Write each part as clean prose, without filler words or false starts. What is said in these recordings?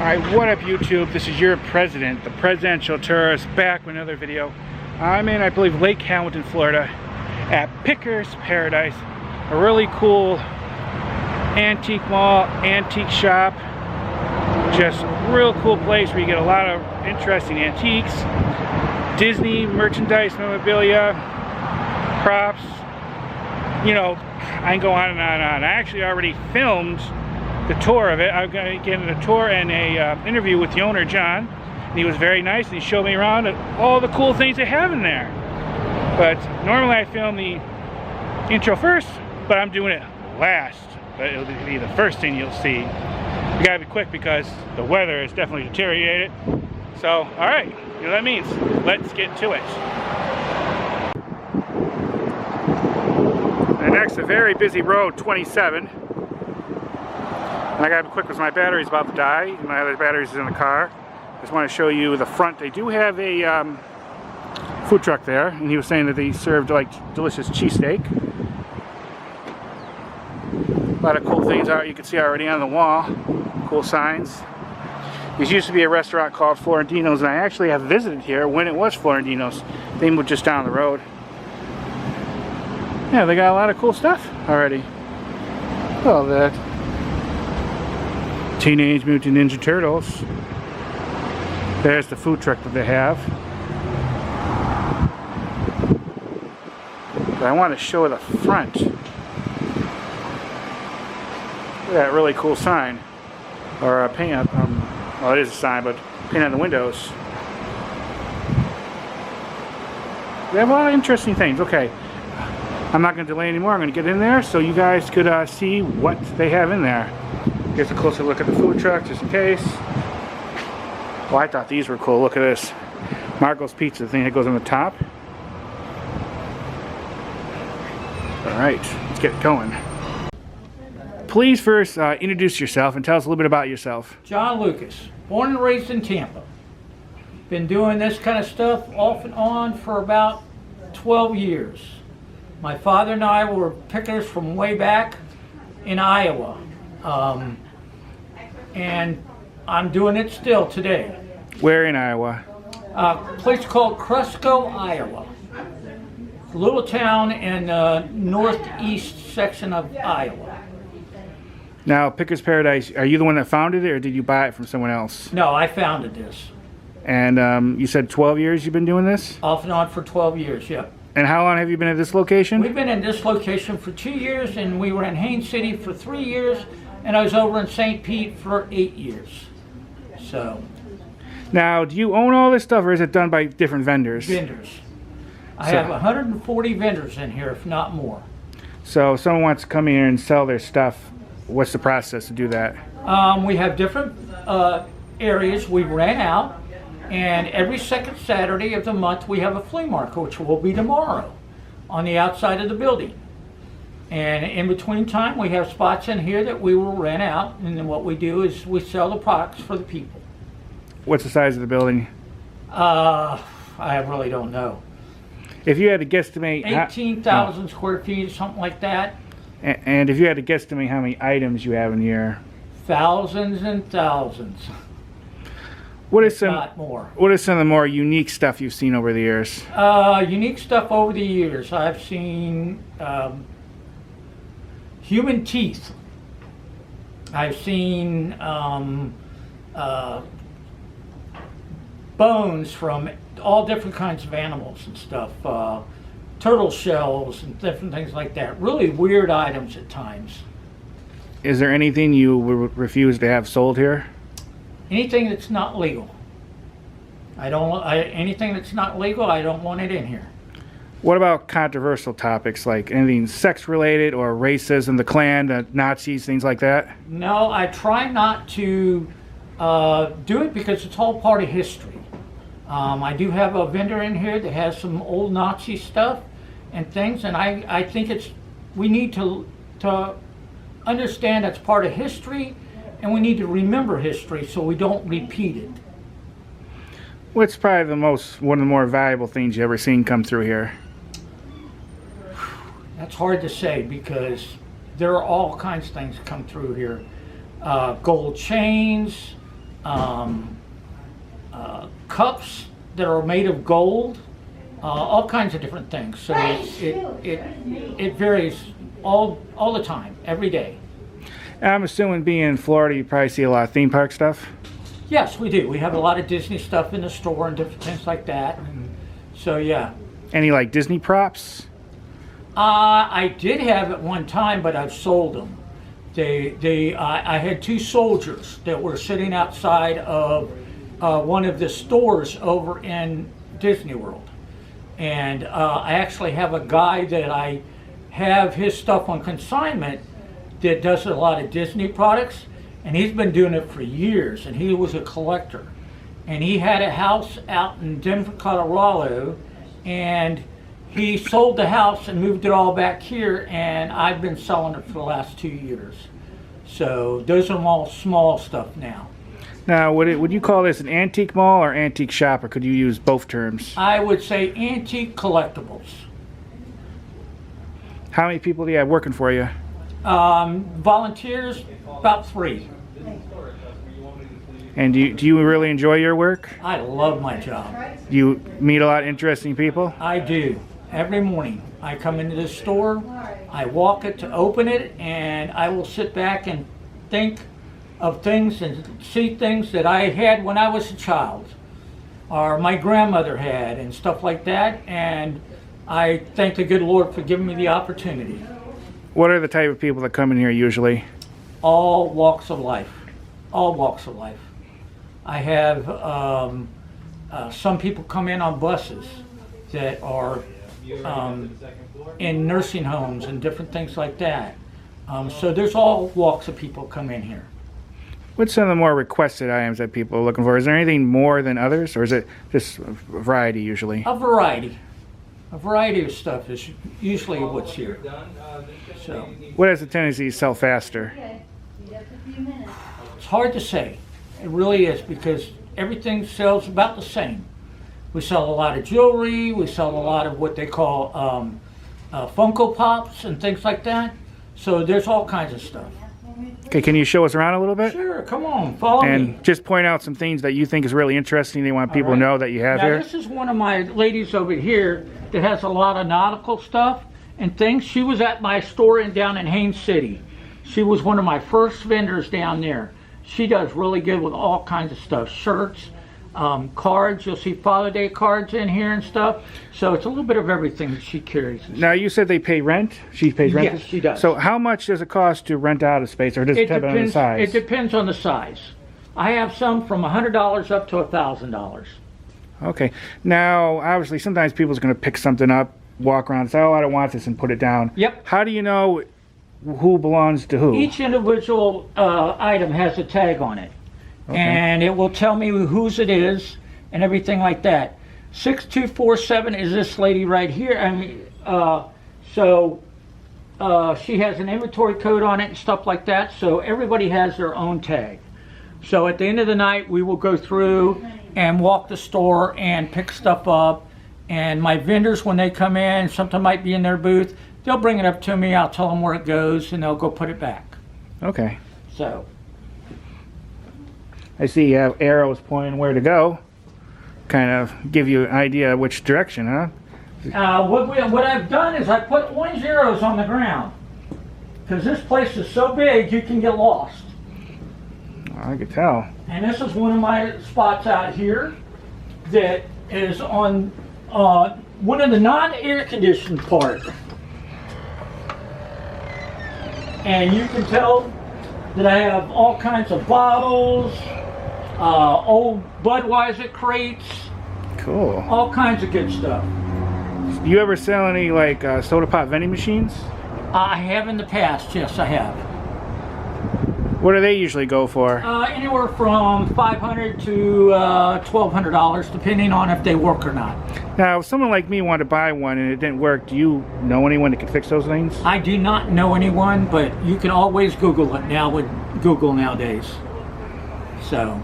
Alright, what up YouTube? This is your president, the presidential tourist, back with another video. I'm in, I believe, Lake Hamilton, Florida at Pickers Paradise. A really cool antique mall, antique shop. Just real cool place where you get a lot of interesting antiques, Disney merchandise, memorabilia, props. You know, I can go on and on and on. I actually already filmed the tour of it. I'm going to get a tour and a interview with the owner, John. And he was very nice and he showed me around all the cool things they have in there. But normally I film the intro first, but I'm doing it last. But it'll be the first thing you'll see. You gotta be quick because the weather has definitely deteriorated. So, alright, you know what that means. Let's get to it. And next, a very busy road, 27. And I gotta be quick because my battery's about to die. And my other battery's in the car. Just want to show you the front. They do have a food truck there, and he was saying that they served like delicious cheesesteak. A lot of cool things out you can see already on the wall. Cool signs. There used to be a restaurant called Florentino's, and I actually have visited here when it was Florentino's. They moved just down the road. Yeah, they got a lot of cool stuff already. All that. Teenage Mutant Ninja Turtles. There's the food truck that they have. But I want to show the front. Look at that really cool sign. Or a paint, well, it is a sign, but paint on the windows. They have a lot of interesting things. Okay, I'm not going to delay anymore. I'm going to get in there so you guys could see what they have in there. Get a closer look at the food truck just in case. Oh, I thought these were cool. Look at this. Marco's Pizza, the thing that goes on the top. Alright, let's get going. Please first introduce yourself and tell us a little bit about yourself. John Lucas, born and raised in Tampa. Been doing this kind of stuff off and on for about 12 years. My father and I were pickers from way back in Iowa. And I'm doing it still today. Where in Iowa? A place called Cresco, Iowa. A little town in the northeast section of Iowa. Now, Pickers Paradise, are you the one that founded it, or did you buy it from someone else? No, I founded this. And you said 12 years you've been doing this? Off and on for 12 years, yep. And how long have you been at this location? We've been in this location for 2 years, and we were in Haines City for 3 years, and I was over in St. Pete for 8 years. So. Now, do you own all this stuff, or is it done by different vendors? Vendors. I have 140 vendors in here, if not more. So if someone wants to come here and sell their stuff, what's the process to do that? We have different areas we rent out, and every second Saturday of the month we have a flea market, which will be tomorrow, on the outside of the building. And in between time, we have spots in here that we will rent out, and then what we do is we sell the products for the people. What's the size of the building? I really don't know. If you had to guesstimate... 18,000 square feet, something like that. And if you had to guesstimate how many items you have in here? Thousands and thousands. Not more. What is some of the more unique stuff you've seen over the years? Unique stuff over the years. I've seen human teeth. I've seen bones from all different kinds of animals and stuff. Turtle shells and different things like that. Really weird items at times. Is there anything you would refuse to have sold here? Anything that's not legal. Anything that's not legal, I don't want it in here. What about controversial topics like anything sex related or racism, the Klan, the Nazis, things like that? No, I try not to do it because it's all part of history. I do have a vendor in here that has some old Nazi stuff and things, and I think we need to understand that's part of history, and we need to remember history so we don't repeat it. What's probably one of the more valuable things you've ever seen come through here? That's hard to say because there are all kinds of things that come through here. Gold chains, um, cups that are made of gold, all kinds of different things. So it varies all the time, every day. I'm assuming being in Florida, you probably see a lot of theme park stuff. Yes, we do. We have a lot of Disney stuff in the store and different things like that. And so yeah. Any like Disney props? I did have at one time, but I've sold them. I had two soldiers that were sitting outside of one of the stores over in Disney World. And I actually have a guy that I have his stuff on consignment that does a lot of Disney products, and he's been doing it for years, and he was a collector. And he had a house out in Denver, Colorado, and he sold the house and moved it all back here, and I've been selling it for the last 2 years. So those are all small stuff now. Now, would you call this an antique mall or antique shop, or could you use both terms? I would say antique collectibles. How many people do you have working for you? Volunteers, about 3. And do you really enjoy your work? I love my job. Do you meet a lot of interesting people? I do. Every morning I come into this store, I walk it to open it, and I will sit back and think of things and see things that I had when I was a child, or my grandmother had, and stuff like that. And I thank the good Lord for giving me the opportunity. What are the type of people that come in here usually? All walks of life. All walks of life. I have some people come in on buses that are in nursing homes and different things like that. So there's all walks of people come in here. What's some of the more requested items that people are looking for? Is there anything more than others, or is it just a variety usually? A variety. A variety of stuff is usually what's here. So What has the tendency to sell faster? it's hard to say. It really is, because everything sells about the same. We sell a lot of jewelry. We sell a lot of what they call Funko Pops and things like that. So there's all kinds of stuff. Okay, can you show us around a little bit? Sure, come on, follow me. And just point out some things that you think is really interesting that you want people to know that you have Now, here. this is one of my ladies over here that has a lot of nautical stuff and things. She was at my store down in Haines City. She was one of my first vendors down there. She does really good with all kinds of stuff, shirts, cards. You'll see Father Day cards in here and stuff. So it's a little bit of everything that she carries. Now, you said they pay rent? She pays rent? Yes, she does. So how much does it cost to rent out a space, or does it depend on the size? It depends on the size. I have some from $100 up to $1,000. Okay. Now, obviously, sometimes people's going to pick something up, walk around and say, oh, I don't want this, and put it down. Yep. How do you know who belongs to who? Each individual item has a tag on it. Okay. And it will tell me whose it is and everything like that. 6247 is this lady right here. I mean, she has an inventory code on it and stuff like that. So everybody has their own tag. So at the end of the night, we will go through and walk the store and pick stuff up. And my vendors, when they come in, something might be in their booth, they'll bring it up to me. I'll tell them where it goes, and they'll go put it back. Okay. So. I see you have arrows pointing where to go. Kind of give you an idea of which direction, huh? What I've done is I put orange arrows on the ground. Because this place is so big, you can get lost. I could tell. And this is one of my spots out here that is on one of the non-air conditioned part. And you can tell that I have all kinds of bottles, old Budweiser crates. Cool. All kinds of good stuff. Do you ever sell any like soda pop vending machines? I have in the past, yes I have. What do they usually go for? Anywhere from $500 to $1,200, depending on if they work or not. Now, if someone like me wanted to buy one and it didn't work, do you know anyone that can fix those things? I do not know anyone, but you can always Google it now with Google nowadays. So,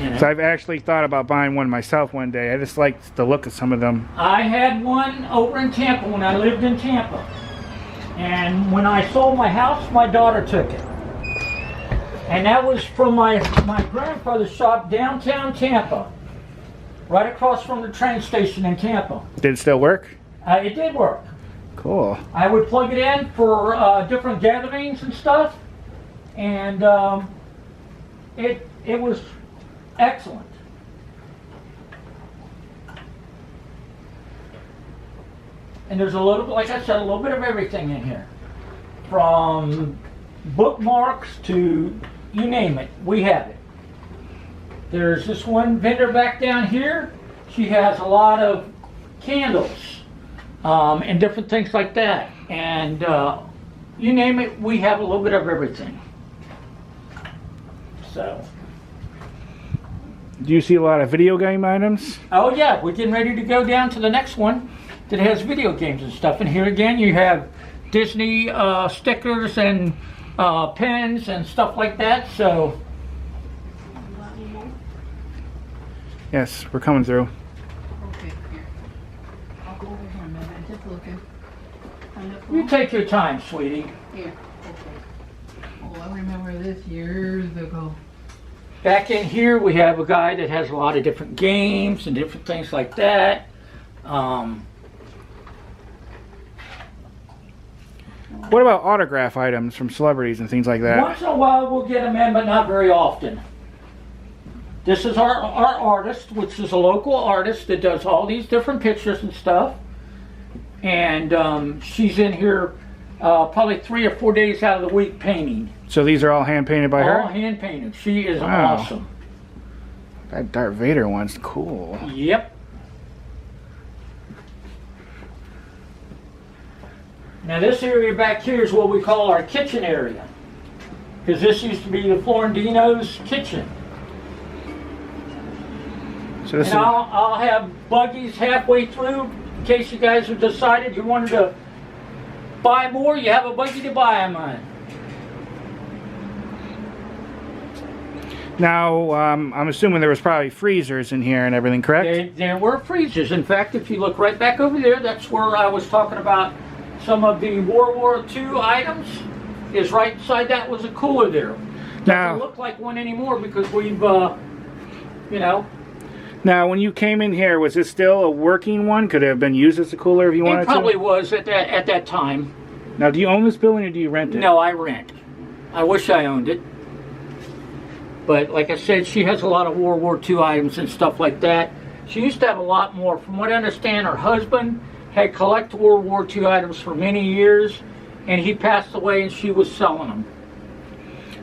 you know. So I've actually thought about buying one myself one day. I just like the look of some of them. I had one over in Tampa when I lived in Tampa. And when I sold my house, my daughter took it. And that was from my grandfather's shop downtown Tampa. Right across from the train station in Tampa. Did it still work? It did work. Cool. I would plug it in for different gatherings and stuff. And it was excellent. And there's a little, like I said, a little bit of everything in here. From bookmarks to you name it, we have it. There's this one vendor back down here. She has a lot of candles and different things like that. And you name it, we have a little bit of everything. So. Do you see a lot of video game items? Oh yeah, we're getting ready to go down to the next one that has video games and stuff. And here again, you have Disney stickers and pens and stuff like that. So. Yes, we're coming through. Okay, here. I'll go over here a minute. I'm just looking. You take your time, sweetie. Here. Okay. Oh, I remember this years ago. Back in here, we have a guy that has a lot of different games and different things like that. What about autograph items from celebrities and things like that? Once in a while, we'll get them in, but not very often. This is our artist, which is a local artist that does all these different pictures and stuff. And she's in here probably 3 or 4 days out of the week painting. So these are all hand painted by her? All hand painted. She is Wow. awesome. That Darth Vader one's cool. Yep. Now this area back here is what we call our kitchen area. Because this used to be the Florentino's kitchen. So this And is, I'll have buggies halfway through in case you guys have decided you wanted to buy more. You have a buggy to buy them on. now, I'm assuming there was probably freezers in here and everything, correct? There were freezers. In fact, if you look right back over there, that's where I was talking about some of the World War II items. Is right inside that was a cooler there. Now- Doesn't look like one anymore because we've, you know. Now, when you came in here, was this still a working one? Could it have been used as a cooler if you wanted It probably to? was at that time. Now, do you own this building or do you rent it? No, I rent. I wish I owned it. But like I said, she has a lot of World War II items and stuff like that. She used to have a lot more. From what I understand, her husband had collected World War II items for many years, and he passed away and she was selling them.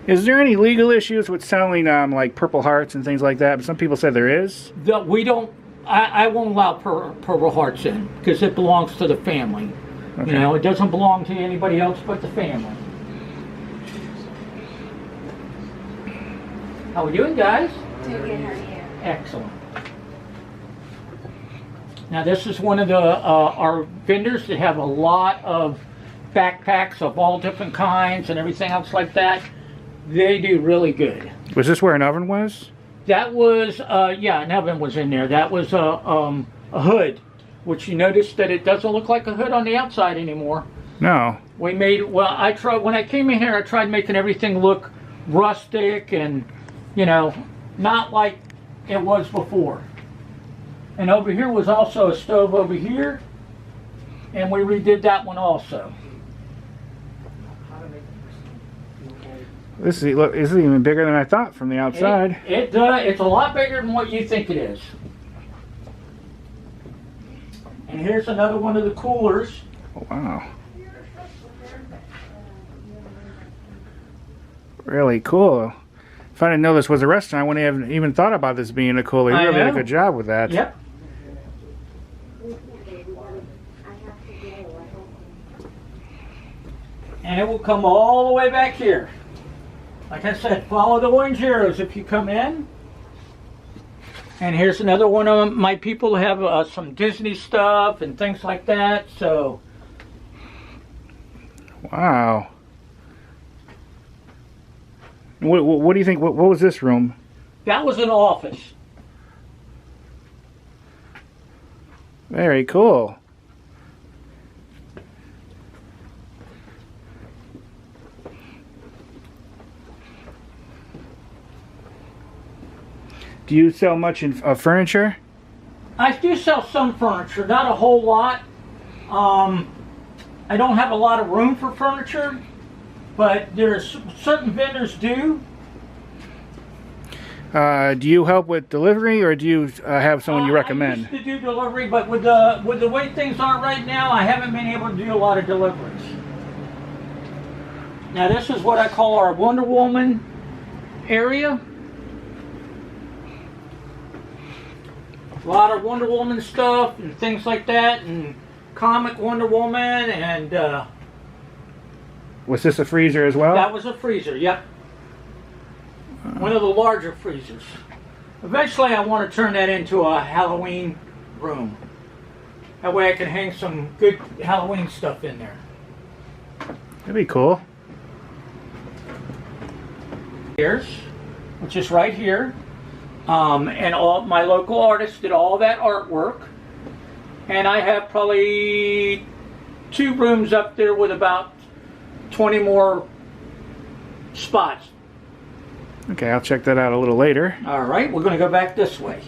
Is there any legal issues with selling like Purple Hearts and things like that? But some people say there is. We don't, I won't allow Purple Hearts in because it belongs to the family. Okay. You know, it doesn't belong to anybody else but the family. How we doing, guys? Doing her hair. Excellent. Now this is one of the our vendors that have a lot of backpacks of all different kinds and everything else like that. They do really good. Was this where an oven was? That was yeah, an oven was in there. That was a hood, which you notice that it doesn't look like a hood on the outside anymore. No. We made, well, I tried, when I came in here, I tried making everything look rustic and, you know, not like it was before. And over here was also a stove over here, and we redid that one also. This is, look, this is even bigger than I thought from the outside. It's a lot bigger than what you think it is. And here's another one of the coolers. Oh, wow. Really cool. If I didn't know this was a restaurant, I wouldn't have even thought about this being a cooler. You I really did a know. good job with that. Yep. And it will come all the way back here. Like I said, follow the orange arrows if you come in. And here's another one of my people have some Disney stuff and things like that. So, Wow. What do you think? What was this room? that was an office. Very cool. Do you sell much of furniture? I do sell some furniture, not a whole lot. I don't have a lot of room for furniture, but there's certain vendors do. Do you help with delivery, or do you have someone you recommend? I used to do delivery, but with the way things are right now, I haven't been able to do a lot of deliveries. Now this is what I call our Wonder Woman area. A lot of Wonder Woman stuff and things like that, and comic Wonder Woman, and Was this a freezer as well? that was a freezer, yep. One of the larger freezers. Eventually I want to turn that into a Halloween room. That way I can hang some good Halloween stuff in there. That'd be cool. Here's, which is right here. And all my local artists did all that artwork. And I have probably 2 rooms up there with about 20 more spots. Okay, I'll check that out a little later. All right, we're going to go back this way.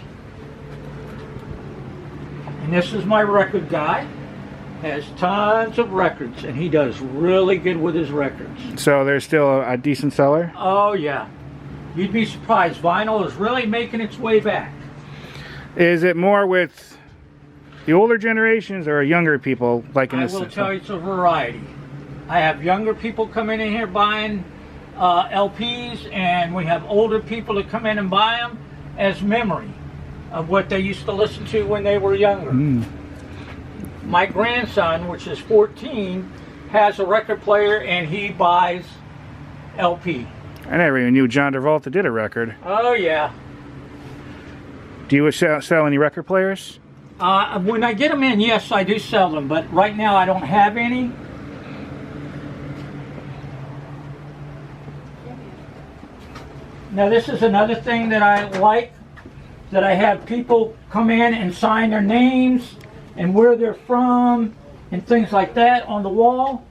And this is my record guy. Has tons of records, and he does really good with his records. So there's still a decent seller? Oh, yeah. You'd be surprised. Vinyl is really making its way back. Is it more with the older generations or younger people liking this? I will tell you, it's a variety. I have younger people coming in here buying LPs, and we have older people that come in and buy them as memory of what they used to listen to when they were younger. My grandson, which is 14, has a record player, and he buys LP. I never even knew John Travolta did a record. Oh, yeah. Do you sell any record players? When I get them in, yes, I do sell them, but right now I don't have any. Now this is another thing that I like, that I have people come in and sign their names and where they're from and things like that on the wall.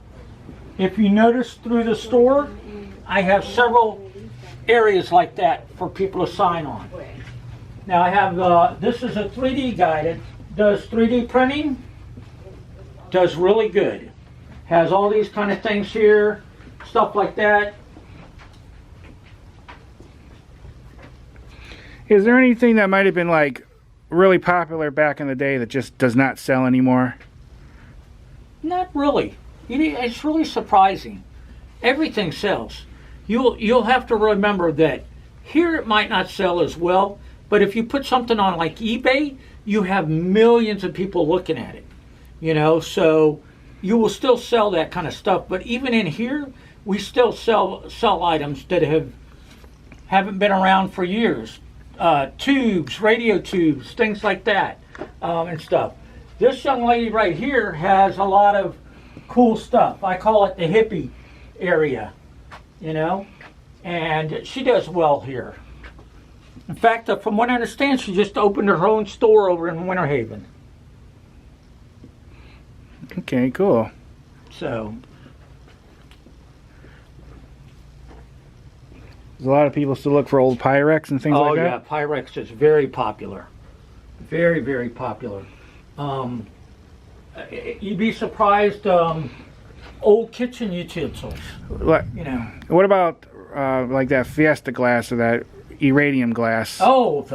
If you notice through the store, I have several areas like that for people to sign on. Now I have, this is a 3D guy that does 3D printing, does really good. Has all these kind of things here, stuff like that. Is there anything that might have been like really popular back in the day that just does not sell anymore? Not really. It's really surprising. Everything sells. You'll have to remember that here it might not sell as well, but if you put something on like eBay, you have millions of people looking at it. You know, so you will still sell that kind of stuff. But even in here, we still sell items that haven't been around for years. Tubes, radio tubes, things like that, and stuff. This young lady right here has a lot of cool stuff. I call it the hippie area, you know, and she does well here. In fact, from what I understand, she just opened her own store over in Winter Haven. Okay, cool. So There's a lot of people still look for old Pyrex and things like that? Oh yeah, Pyrex is very popular. Very, very popular. You'd be surprised, old kitchen utensils. What, You know. what about like that Fiesta glass or that Iranium glass? Oh,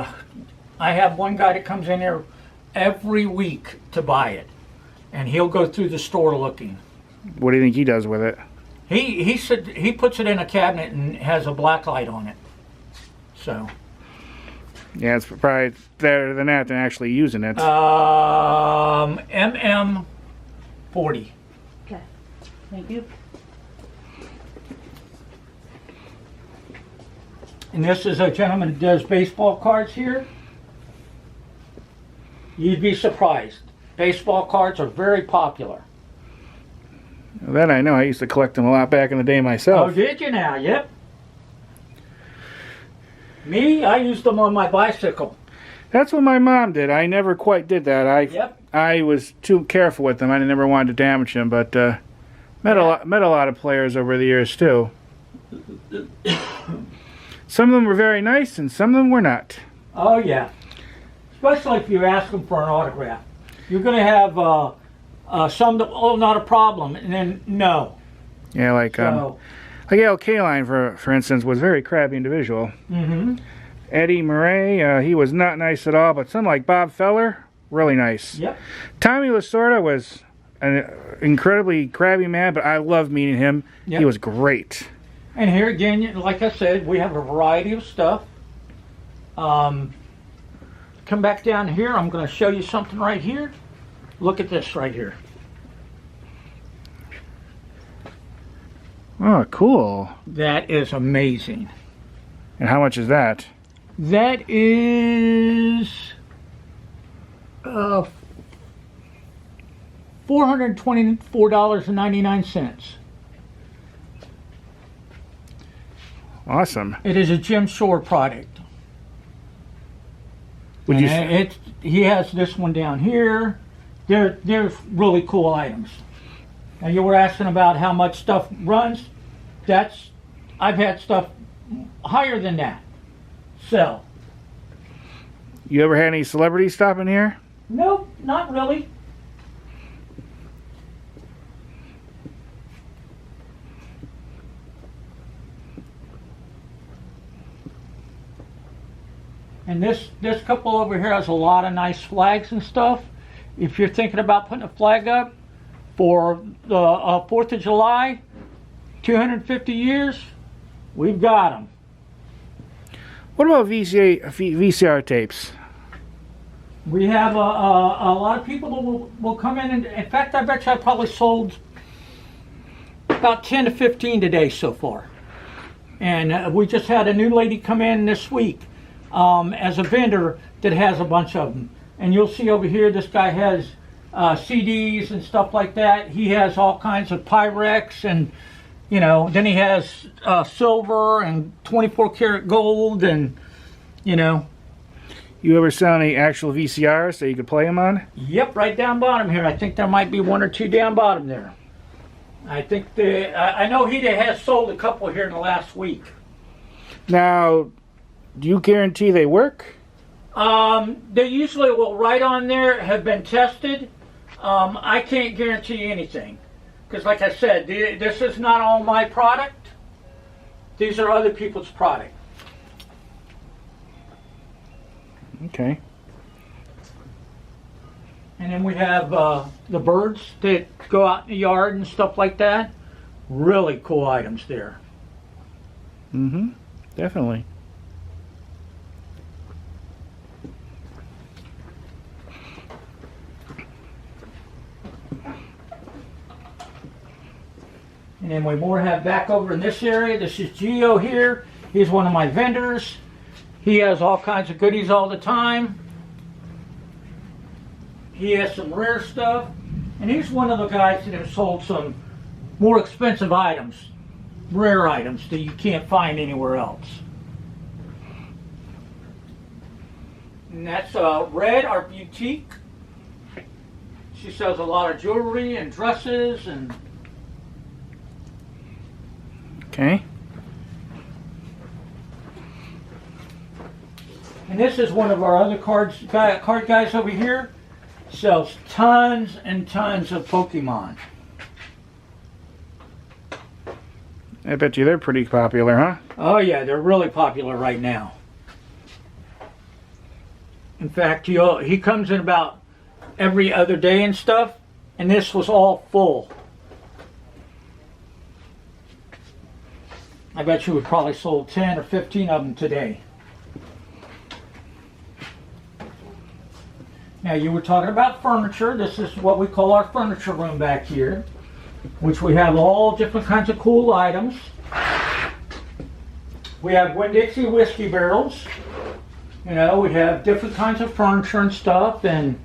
I have one guy that comes in here every week to buy it. And he'll go through the store looking. What do you think he does with it? He said he puts it in a cabinet and has a black light on it. So. Yeah, it's probably better than that than actually using it. MM 40. Okay. Thank you. And this is a gentleman that does baseball cards here. You'd be surprised. Baseball cards are very popular. That I know. I used to collect them a lot back in the day myself. Oh, did you now? Yep. Me, I used them on my bicycle. That's what my mom did. I never quite did that. Yep. I was too careful with them. I never wanted to damage them, but met a lot of players over the years too. Some of them were very nice, and some of them were not. Oh yeah, especially if you ask them for an autograph. You're going to have some that, oh, not a problem, and then no. Yeah, like Al Kaline, for instance, was a very crabby individual. Mm-hmm. Eddie Murray, he was not nice at all, but some like Bob Feller, really nice. Yep. Tommy Lasorda was an incredibly crabby man, but I loved meeting him. Yep. He was great. And here again, like I said, we have a variety of stuff. Come back down here. I'm going to show you something right here. Look at this right here. Oh, cool. That is amazing. And how much is that? That is $424.99. Awesome. It is a Jim Shore product. Would you? He has this one down here. They're really cool items. Now you were asking about how much stuff runs. I've had stuff higher than that sell. You ever had any celebrities stop in here? Nope, not really. And this couple over here has a lot of nice flags and stuff. If you're thinking about putting a flag up for the 4th of July, 250 years, we've got them. What about VCR tapes? We have a lot of people that will come in, and in fact, I bet you I probably sold about 10 to 15 today so far. And we just had a new lady come in this week as a vendor that has a bunch of them. And you'll see over here, this guy has CDs and stuff like that. He has all kinds of Pyrex, and you know, then he has silver and 24 karat gold, and you know. You ever sell any actual VCRs that you could play them on? Yep, right down bottom here. I think there might be one or two down bottom there. I think I know he has sold a couple here in the last week. Now, do you guarantee they work? They usually will write on there, have been tested. I can't guarantee anything. Because like I said, this is not all my product. These are other people's product. Okay. And then we have the birds that go out in the yard and stuff like that. Really cool items there. Mm-hmm. Definitely. And then we more have back over in this area. This is Geo here. He's one of my vendors. He has all kinds of goodies all the time. He has some rare stuff. And he's one of the guys that have sold some more expensive items, rare items that you can't find anywhere else. And that's Red, our boutique. She sells a lot of jewelry and dresses and... Okay. And this is one of our other card guys over here. Sells tons and tons of Pokemon. I bet you they're pretty popular, huh? Oh yeah, they're really popular right now. In fact, he comes in about every other day and stuff, and this was all full. I bet you we probably sold 10 or 15 of them today. Now you were talking about furniture. This is what we call our furniture room back here, which we have all different kinds of cool items. We have Winn-Dixie whiskey barrels. You know, we have different kinds of furniture and stuff and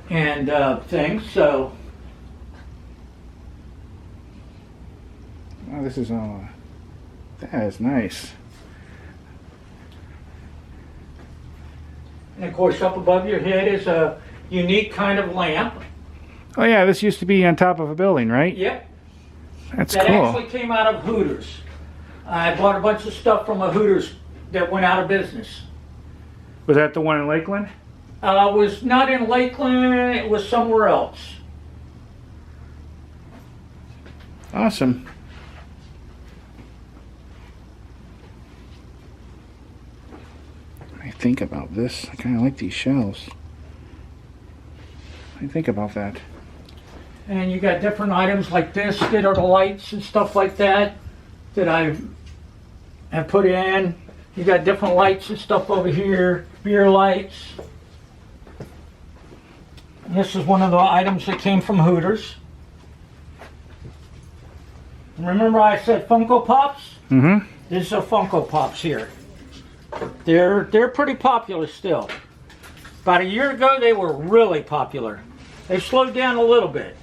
things. So, oh, this is all. That is nice. And of course, up above your head is a unique kind of lamp. Oh yeah, this used to be on top of a building, right? Yep. That's that cool. Actually came out of Hooters. I bought a bunch of stuff from a Hooters that went out of business. Was that the one in Lakeland? It was not in Lakeland, it was somewhere else. Awesome. I think about this. I kind of like these shelves. I think about that. And you got different items like this that are the lights and stuff like that that I have put in. You got different lights and stuff over here, beer lights. This is one of the items that came from Hooters. Remember I said Funko Pops? Mm-hmm. These are Funko Pops here. They're pretty popular still. About a year ago they were really popular. They've slowed down a little bit.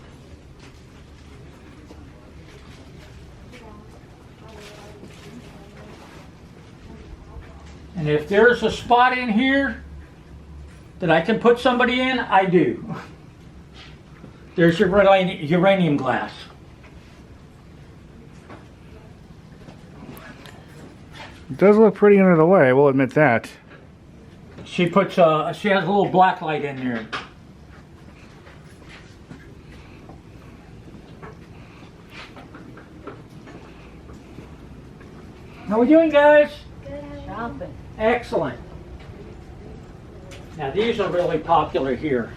And if there's a spot in here that I can put somebody in, I do. There's your uranium glass. It does look pretty under the light, I will admit that. She puts she has a little black light in there. How we doing, guys? Shopping. Excellent. Now these are really popular here.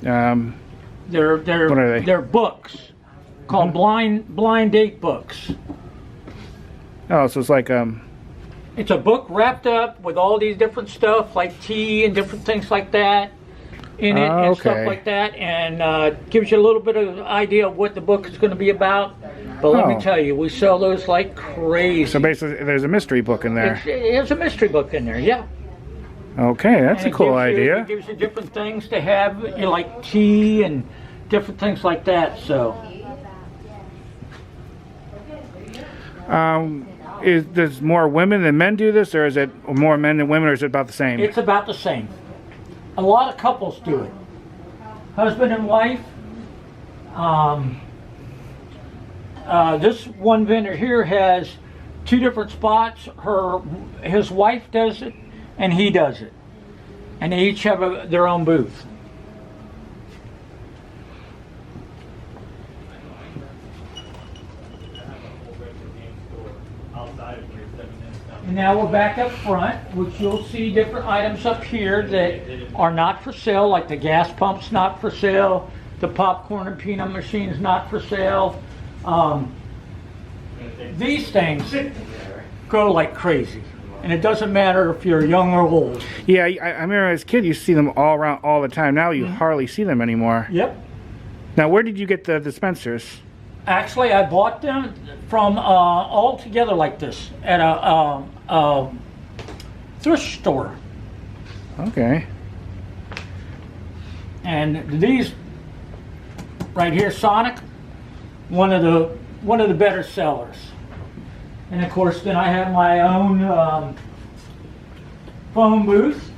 What are they? They're books called blind date books. Oh, so it's like It's a book wrapped up with all these different stuff like tea and different things like that in it and stuff okay. like that, and gives you a little bit of idea of what the book is going to be about. But let me tell you, we sell those like crazy. So basically, there's a mystery book in there. There's a mystery book in there, yeah. Okay, that's a cool idea. It gives you different things to have, you know, like tea and different things like that. So, Does more women than men do this, or is it more men than women, or is it about the same? it's about the same. A lot of couples do it. Husband and wife. This one vendor here has two different spots. His wife does it, and he does it, and they each have their own booth. And now we're back up front, which you'll see different items up here that are not for sale, like the gas pump's not for sale, the popcorn and peanut machine's not for sale. These things go like crazy. And it doesn't matter if you're young or old. Yeah, I remember as a kid, you see them all around all the time. Now you hardly see them anymore. Yep. Now, where did you get the dispensers? Actually, I bought them from all together like this at a thrift store. Okay. And these right here, Sonic, one of the better sellers. And of course, then I have my own phone booth.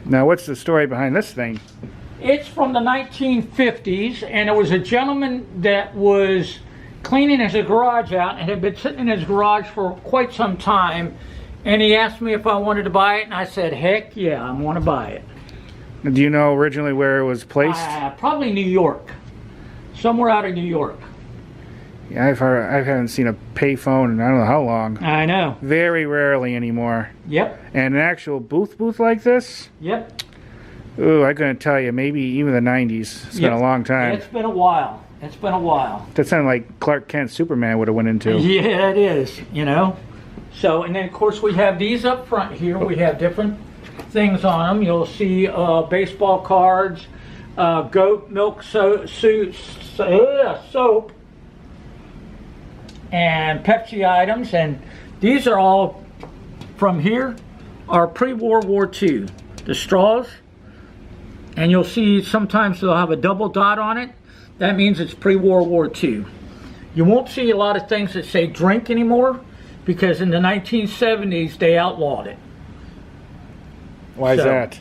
Now, what's the story behind this thing? It's from the 1950s, and it was a gentleman that was cleaning his garage out and had been sitting in his garage for quite some time, and he asked me if I wanted to buy it, and I said, heck yeah, I want to buy it. Do you know originally where it was placed? Probably New York. Somewhere out of New York. Yeah, I haven't seen a payphone in I don't know how long. I know. Very rarely anymore. Yep. And an actual booth like this? Yep. Ooh, I couldn't tell you. Maybe even the 90s. It's been a long time. It's been a while. It's been a while. That sounded like Clark Kent Superman would have went into. Yeah, it is, you know. So, and then of course we have these up front here. We have different things on them. You'll see baseball cards, goat milk soap, and Pepsi items. And these are all from here are pre-World War II. The straws. And you'll see sometimes they'll have a double dot on it. That means it's pre-World War II. You won't see a lot of things that say drink anymore because in the 1970s they outlawed it. Why is that?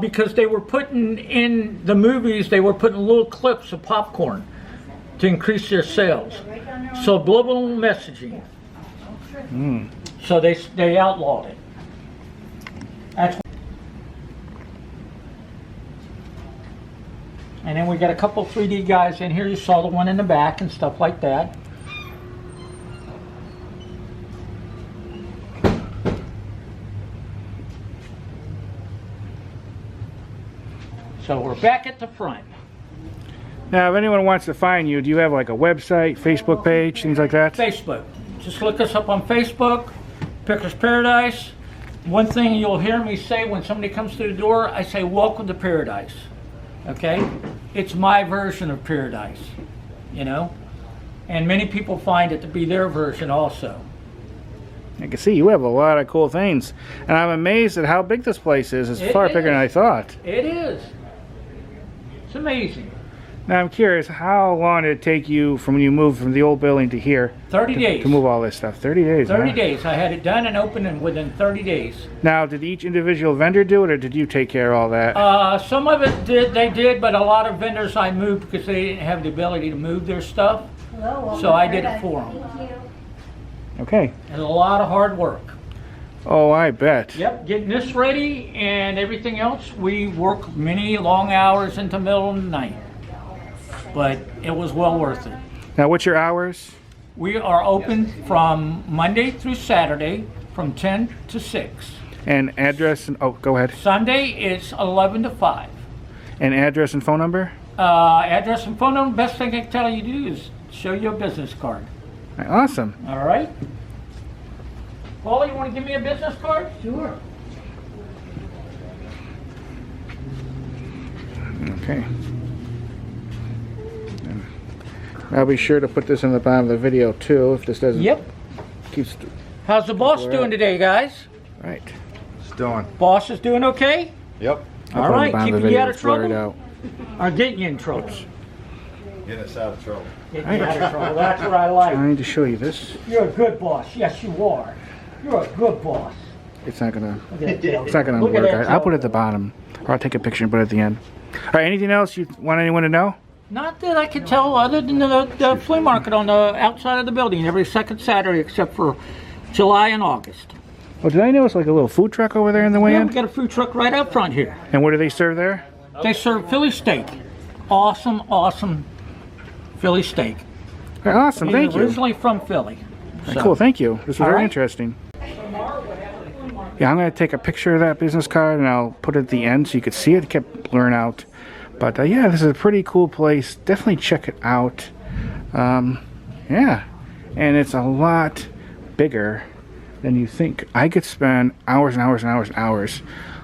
Because they were putting in the movies, they were putting little clips of popcorn to increase their sales. So global messaging. So they outlawed it. That's. And then we got a couple 3D guys in here. You saw the one in the back and stuff like that. So we're back at the front. Now, if anyone wants to find you, do you have like a website, Facebook page, things like that? Facebook. Just look us up on Facebook, Picker's Paradise. One thing you'll hear me say when somebody comes through the door, I say, welcome to paradise. Okay? It's my version of paradise, you know? And many people find it to be their version also. I can see you have a lot of cool things. And I'm amazed at how big this place is. It's far bigger than I thought. It is. It's amazing. Now I'm curious, how long did it take you from when you moved from the old building to here? 30 days. To move all this stuff. 30 days. 30 huh? days. I had it done and open and within 30 days. Now, did each individual vendor do it, or did you take care of all that? Some of it they did, but a lot of vendors I moved because they didn't have the ability to move their stuff. So I did it for them. Okay. It's a lot of hard work. Oh, I bet. Yep, getting this ready and everything else, we work many long hours into the middle of the night. But it was well worth it. Now, what's your hours? We are open from Monday through Saturday from 10 to 6. And address and, oh, go ahead. Sunday it's 11 to 5. And address and phone number? Address and phone number, best thing I can tell you to do is show you a business card. Awesome. All right. Paula, you want to give me a business card? Sure. Okay. And I'll be sure to put this in the bottom of the video too, if this doesn't. Yep. Keeps. How's the boss doing today, guys? Right. It's doing. Boss is doing okay? Yep. All right, keeping you out of blur it trouble? out. Or getting you in trouble? Getting us out of trouble. Getting you out of trouble, that's what I like. Trying to show you this. You're a good boss, yes you are. You're a good boss. It's not gonna. Look at that tail. It's not gonna Look at work. that I'll tail. put it at the bottom, or I'll take a picture and put it at the end. All right. Anything else you want anyone to know? Not that I can tell other than the flea market on the outside of the building every second Saturday except for July and August. Oh, did I notice like a little food truck over there in the way Yeah, in? we got a food truck right out front here. And what do they serve there? They serve Philly steak. Awesome, awesome Philly steak. All right, awesome. He's Thank you. originally from Philly. All right, cool. Thank you. This was All very right. interesting. Yeah, I'm going to take a picture of that business card and I'll put it at the end so you could see it. It kept blurring out. But yeah, this is a pretty cool place. Definitely check it out. Yeah, and it's a lot bigger than you think. I could spend hours and hours and hours and hours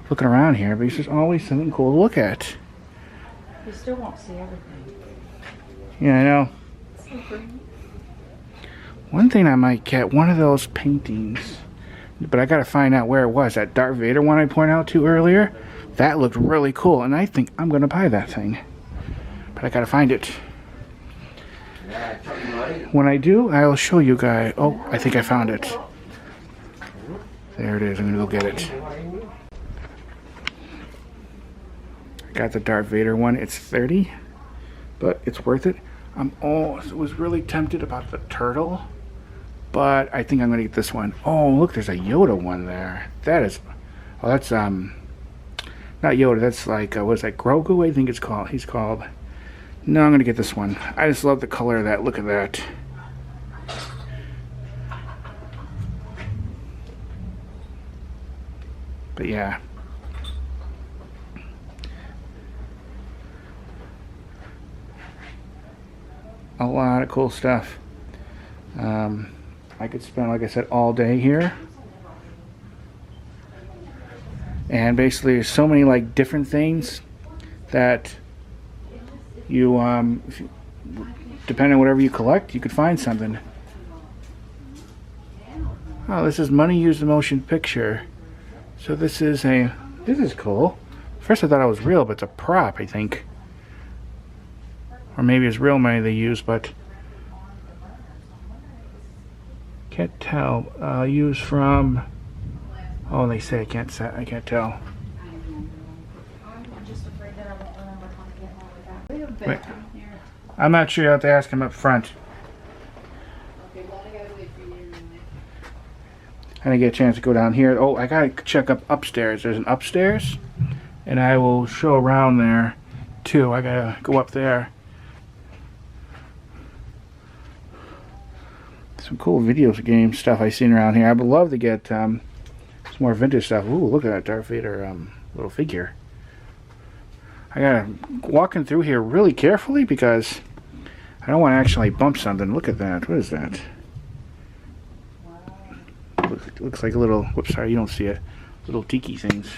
looking around here because there's always something cool to look at. You still won't see everything. Yeah, I know. One thing I might get, one of those paintings, but I gotta find out where it was. That Darth Vader one I pointed out to earlier, that looked really cool, and I think I'm gonna buy that thing. But I gotta find it. When I do, I'll show you guys. Oh, I think I found it. There it is. I'm gonna go get it. I got the Darth Vader one. It's 30, but it's worth it. Was really tempted about the turtle, but I think I'm gonna get this one. Oh, look, there's a Yoda one there. That is, oh, that's not Yoda. That's like what's that? Grogu, I think it's called. He's called. No, I'm gonna get this one. I just love the color of that. Look at that. But yeah. A lot of cool stuff. I could spend, like I said, all day here. And basically there's so many like different things that you, depending on whatever you collect, you could find something. Oh, this is money used in motion picture. So this is cool. First I thought it was real, but it's a prop, I think. Or maybe it's real money they use, but can't tell. Used from. Oh, they say I can't tell. I'm just afraid that I won't remember how to get all of that. We have a Wait. bedroom here. I'm not sure. You have to ask him up front. Okay, well, I gotta wait for you anyway. I didn't get a chance to go down here. Oh, I gotta check up upstairs. There's an upstairs, and I will show around there too. I gotta go up there. Some cool video game stuff I've seen around here. I would love to get some more vintage stuff. Ooh, look at that Darth Vader little figure. I gotta walking through here really carefully because I don't want to actually bump something. Look at that. What is that? Looks like a little, whoops, sorry, you don't see it. Little tiki things.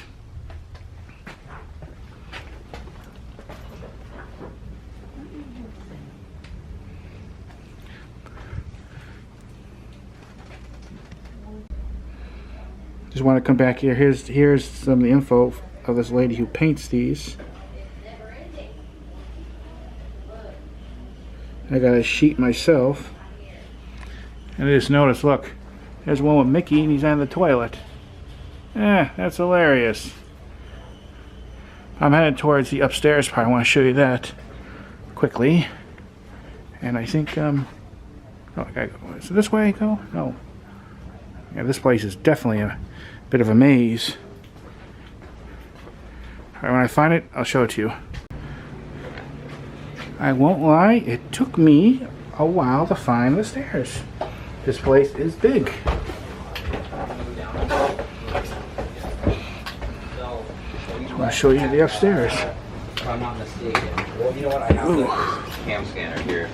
Just want to come back here. Here's some of the info of this lady who paints these. I got a sheet myself. And I just noticed, look, there's one with Mickey and he's on the toilet. That's hilarious. I'm headed towards the upstairs part. I want to show you that quickly. And I think, oh, I gotta go. Is it this way I go? No. Yeah, this place is definitely a bit of a maze. Alright, when I find it, I'll show it to you. I won't lie, it took me a while to find the stairs. This place is big. I want to show you the upstairs. If I'm not mistaken. Well, you know what? I have the cam scanner here.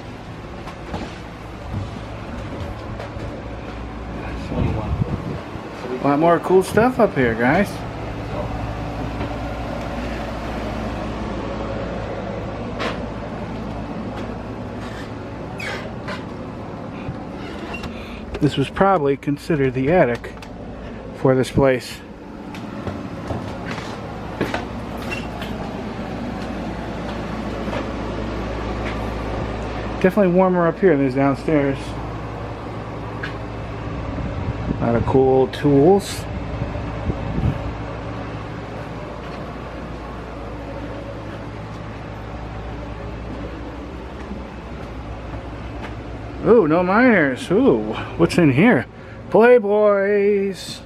21. A lot more cool stuff up here, guys. This was probably considered the attic for this place. Definitely warmer up here than it is downstairs. A lot of cool tools. Ooh, no miners. Ooh, what's in here? Playboys.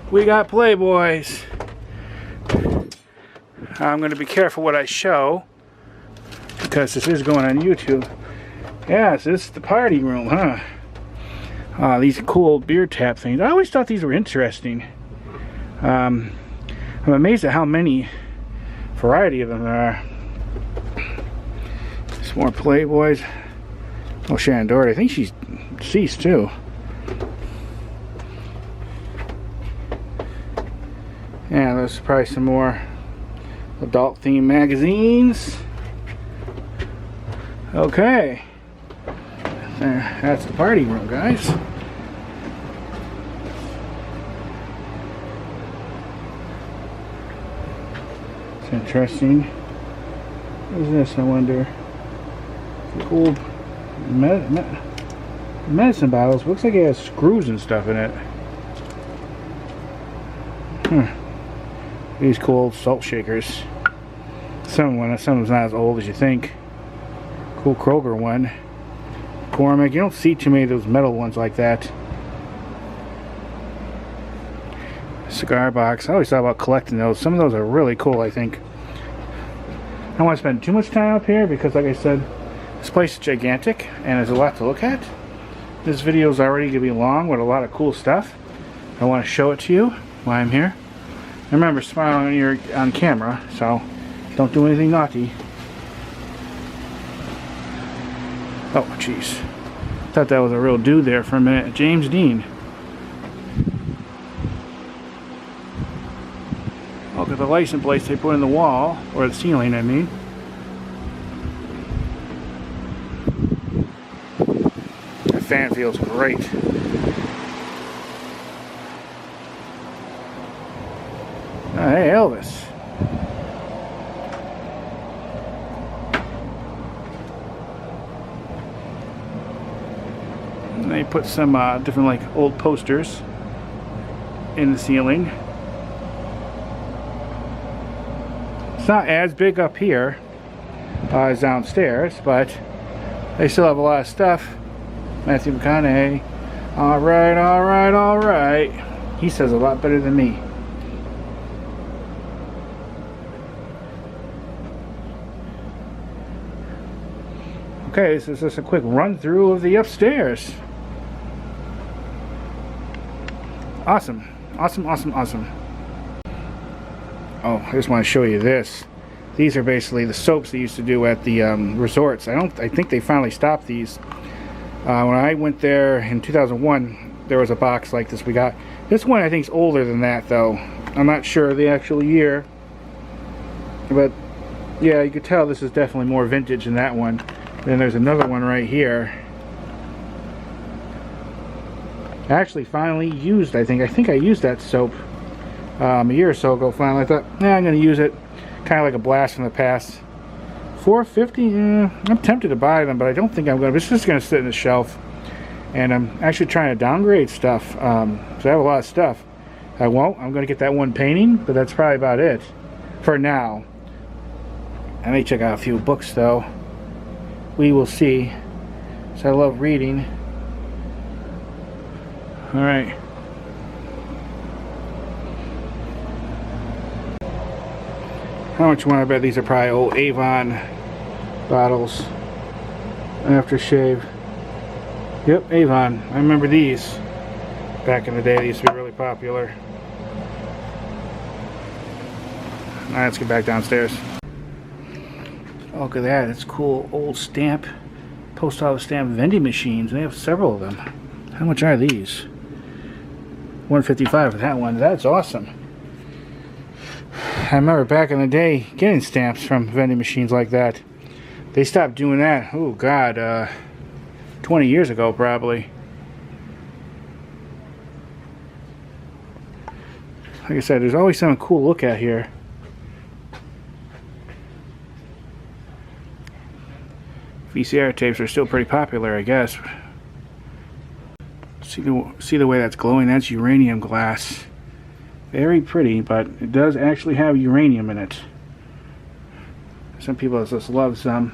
We got Playboys. I'm going to be careful what I show because this is going on YouTube. Yes, this is the party room, huh? These cool beer tap things. I always thought these were interesting. I'm amazed at how many variety of them there are. Some more Playboys. Oh, Shannon Doherty. I think she's deceased too. Yeah, there's probably some more adult themed magazines. Okay. There, that's the party room, guys. It's interesting. What is this, I wonder? It's a cool medicine bottles. Looks like it has screws and stuff in it. These cool salt shakers. Some of them's not as old as you think. Cool Kroger one. Cormac. You don't see too many of those metal ones like that. Cigar box. I always thought about collecting those. Some of those are really cool, I think. I don't want to spend too much time up here because, like I said, this place is gigantic and there's a lot to look at. This video is already going to be long with a lot of cool stuff. I want to show it to you while I'm here. And remember, smile when you're on camera, so don't do anything naughty. Oh, jeez. Thought that was a real dude there for a minute. James Dean. Look at the license plates they put in the wall, or the ceiling, I mean. That fan feels great. Oh, hey, Elvis. And they put some different, like, old posters in the ceiling. It's not as big up here as downstairs, but they still have a lot of stuff. Matthew McConaughey, Alright, alright, alright. He says a lot better than me. Okay, this is just a quick run through of the upstairs. Awesome. Awesome, awesome, awesome. Oh, I just want to show you this. These are basically the soaps they used to do at the resorts. I think they finally stopped these. When I went there in 2001, there was a box like this we got. This one I think is older than that though. I'm not sure the actual year. But yeah, you could tell this is definitely more vintage than that one. Then there's another one right here. I actually finally used, I think I used that soap a year or so ago finally. I thought, yeah, I'm going to use it. Kind of like a blast from the past. $4.50? I'm tempted to buy them, but I don't think I'm going to. It's just going to sit in the shelf. And I'm actually trying to downgrade stuff. So I have a lot of stuff. I'm going to get that one painting, but that's probably about it for now. I may check out a few books though. We will see. So I love reading. Alright. How much you want to bet these are probably old Avon bottles. Aftershave. Yep, Avon. I remember these. Back in the day, they used to be really popular. Alright, let's get back downstairs. Oh, look at that. It's cool. Old stamp, post office stamp vending machines. They have several of them. How much are these? $1.55 for that one. That's awesome. I remember back in the day getting stamps from vending machines like that. They stopped doing that, oh god, 20 years ago probably. Like I said, there's always something cool to look at here. VCR tapes are still pretty popular, I guess. See the way that's glowing? That's uranium glass. Very pretty, but it does actually have uranium in it. Some people just love some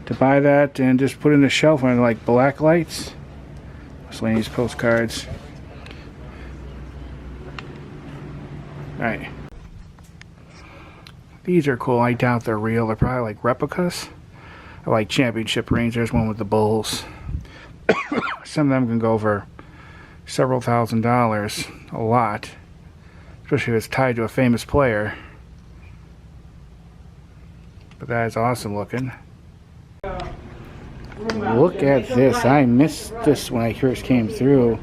to buy that and just put it in the shelf on like black lights. Miscellaneous postcards. Alright. These are cool. I doubt they're real. They're probably like replicas. I like championship rings. There's one with the Bulls. Some of them can go for several $1,000s. A lot. Especially if it's tied to a famous player. But that is awesome looking. Look at this. I missed this when I first came through.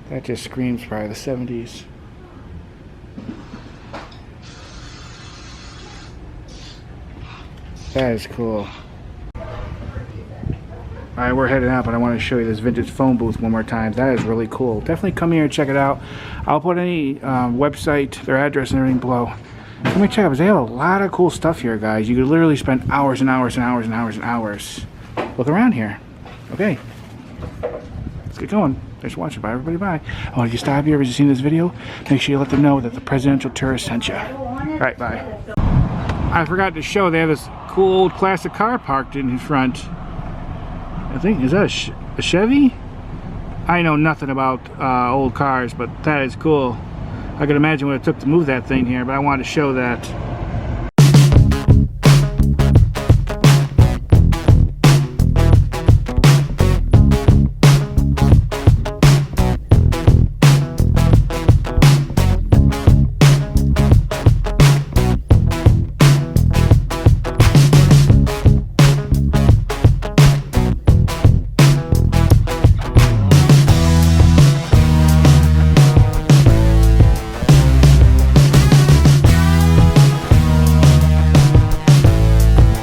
That just screams probably the 70s. That is cool. Alright, we're heading out, but I want to show you this vintage phone booth one more time. That is really cool. Definitely come here and check it out. I'll put any website, their address and everything below. Come and check it out. They have a lot of cool stuff here, guys. You could literally spend hours and hours and hours and hours and hours. Look around here. Okay. Let's get going. Thanks for watching. Bye, everybody. Bye. Oh, if you stop here, if you've seen this video, make sure you let them know that the Presidential Tourist sent you. Alright, bye. I forgot to show, they have this cool old classic car parked in front. I think, is that a Chevy? I know nothing about old cars, but that is cool. I can imagine what it took to move that thing here, but I wanted to show that.